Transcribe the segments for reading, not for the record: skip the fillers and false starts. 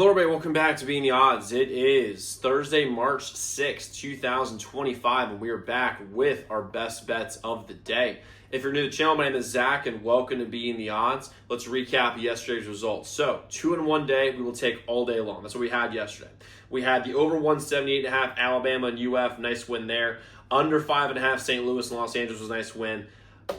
Hello everybody, welcome back to Being the Odds. It is Thursday, March 6th, 2025, and we are back with our best bets of the day. If you're new to the channel, my name is Zach, and welcome to Being the Odds. Let's recap yesterday's results. So, 2-in-1 day, we will take all day long. That's what we had yesterday. We had the over 178.5 Alabama and UF, nice win there. Under 5.5 St. Louis and Los Angeles was a nice win.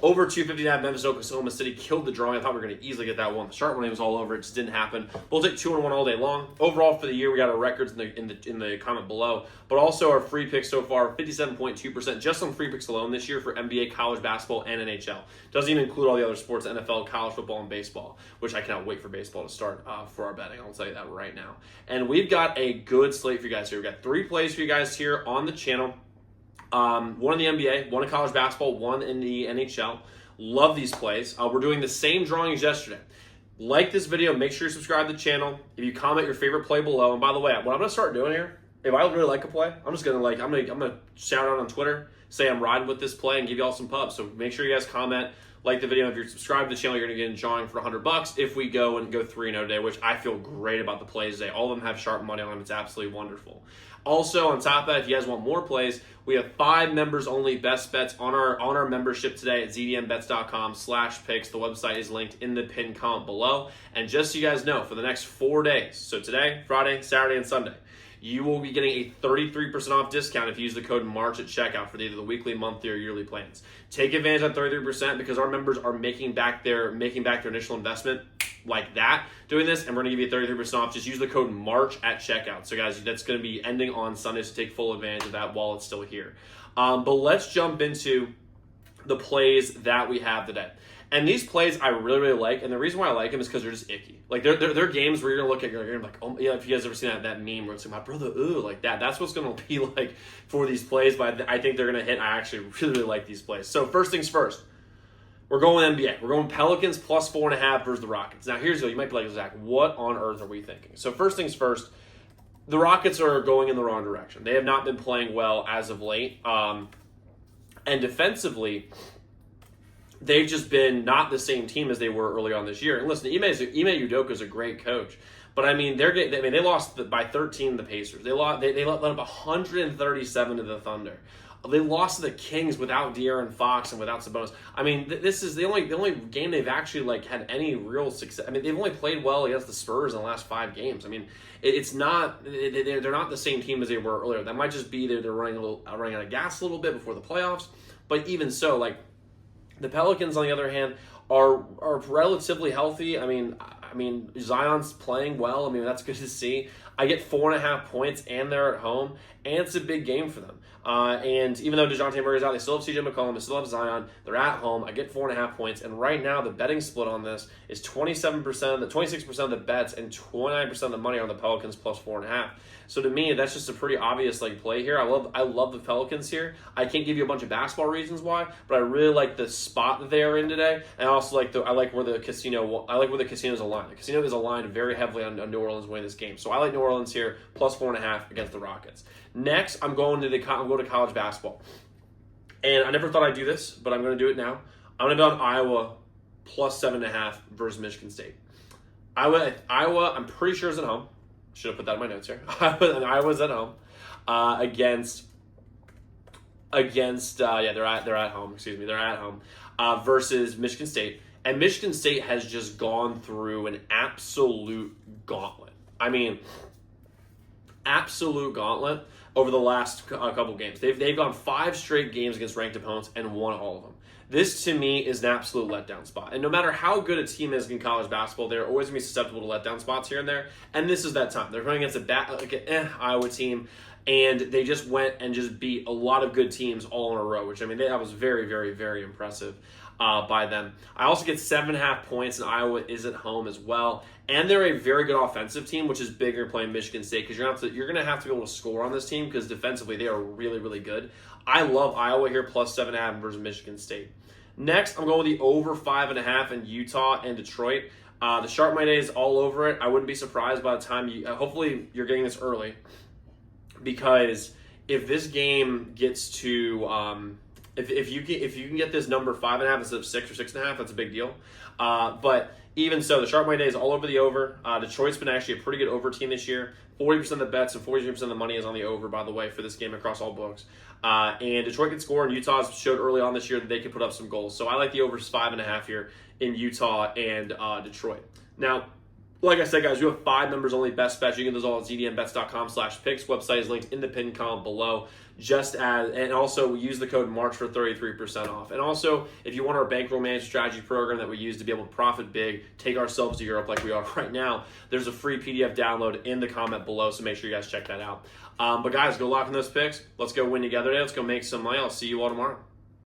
Over 259 Memphis, Oklahoma City killed the drawing. I thought we were going to easily get that one. The sharp one was all over. It just didn't happen. We'll take 2-1 all day long. Overall for the year, we got our records in the comment below, but also our free picks so far, 57.2% just on free picks alone this year for NBA, college basketball, and NHL. Doesn't even include all the other sports, NFL, college football, and baseball, which I cannot wait for baseball to start for our betting. I'll tell you that right now. And we've got a good slate for you guys here. We've got 3 plays for you guys here on the channel. One in the NBA, one in college basketball, one in the NHL. Love these plays. We're doing the same drawing as yesterday. Like this video, make sure you subscribe to the channel. If you comment your favorite play below, and by the way, what I'm gonna start doing here, if I really like a play, I'm gonna shout out on Twitter, say I'm riding with this play, and give you all some pubs. So make sure you guys comment, like the video. If you're subscribed to the channel, you're gonna get a drawing for $100 if we go 3-0 today, which I feel great about the plays today. All of them have sharp money on them. It's absolutely wonderful. Also, on top of that, if you guys want more plays, we have 5 members only best bets on our membership today at zdmbets.com/picks. The website is linked in the pinned comment below. And just so you guys know, for the next 4 days, so today, Friday, Saturday, and Sunday, you will be getting a 33% off discount if you use the code MARCH at checkout for either the weekly, monthly, or yearly plans. Take advantage of that 33% because our members are making back their initial investment like that doing this, and we're going to give you 33% off. Just use the code MARCH at checkout. So guys, that's going to be ending on Sunday, so take full advantage of that while it's still here. But let's jump into the plays that we have today. And these plays I really, really like, and the reason why I like them is because they're just icky. Like, they're games where you're going to look at, you're going to be like, oh, yeah, if you guys ever seen that meme where it's like, my brother, ooh, like that. That's what's going to be like for these plays, but I think they're going to hit. I actually really, really like these plays. So first things first, we're going NBA. We're going Pelicans plus 4.5 versus the Rockets. Now, here's the deal. You might be like, Zach, what on earth are we thinking? So first things first, the Rockets are going in the wrong direction. They have not been playing well as of late. And defensively, they've just been not the same team as they were early on this year. And listen, Ime Udoka is a great coach, but I mean, they lost by 13 to the Pacers. They let up 137 to the Thunder. They lost to the Kings without De'Aaron Fox and without Sabonis. I mean, this is the only game they've actually had any real success. I mean, they've only played well against the Spurs in the last 5 games. I mean, it's not they're not the same team as they were earlier. That might just be they're running out of gas a little bit before the playoffs. But even so, the Pelicans, on the other hand, are relatively healthy. I mean, Zion's playing well. I mean, that's good to see. I get 4.5 points, and they're at home, and it's a big game for them. And even though DeJounte Murray's out, they still have CJ McCollum, they still have Zion. They're at home. I get 4.5 points, and right now the betting split on this is 26% of the bets, and 29% of the money on the Pelicans plus 4.5. So to me, that's just a pretty obvious play here. I love the Pelicans here. I can't give you a bunch of basketball reasons why, but I really like the spot that they are in today, and I also I like where the casino is aligned. The casino is aligned very heavily on New Orleans winning this game. So I like New Orleans here plus 4.5 against the Rockets. Next, I'm going to college basketball, and I never thought I'd do this, but I'm going to do it now. I'm going to bet on Iowa plus 7.5 versus Michigan State. Iowa, I'm pretty sure is at home. Should have put that in my notes here. Iowa's at home against they're at home. Excuse me, they're at home versus Michigan State, and Michigan State has just gone through an absolute gauntlet. I mean, absolute gauntlet over the last couple games. They've gone 5 straight games against ranked opponents and won all of them. This, to me, is an absolute letdown spot. And no matter how good a team is in college basketball, they're always going to be susceptible to letdown spots here and there. And this is that time. They're going against an Iowa team, and they just went and just beat a lot of good teams all in a row, which, I mean, that was very, very, very impressive by them. I also get 7.5 points, and Iowa is at home as well. And they're a very good offensive team, which is bigger playing Michigan State because you're going to have to be able to score on this team because defensively they are really, really good. I love Iowa here plus 7.5 versus Michigan State. Next, I'm going with the over 5.5 in Utah and Detroit. The sharp money is all over it. I wouldn't be surprised by the time hopefully you're getting this early, because if this game gets to if you can get this number 5.5 instead of 6 or 6.5, that's a big deal. But even so, the Sharp Money Day is all over the over. Detroit's been actually a pretty good over team this year. 40% of the bets and 42% of the money is on the over, by the way, for this game across all books. And Detroit can score, and Utah showed early on this year that they could put up some goals. So I like the overs 5.5 here in Utah and Detroit. Now, like I said, guys, we have 5 members only best bets. You can get those all at zdmbets.com/picks. Website is linked in the pinned comment below. And also use the code MARCH for 33% off. And also, if you want our bankroll managed strategy program that we use to be able to profit big, take ourselves to Europe like we are right now, there's a free PDF download in the comment below, so make sure you guys check that out. But guys, go lock in those picks. Let's go win together today. Let's go make some money. I'll see you all tomorrow.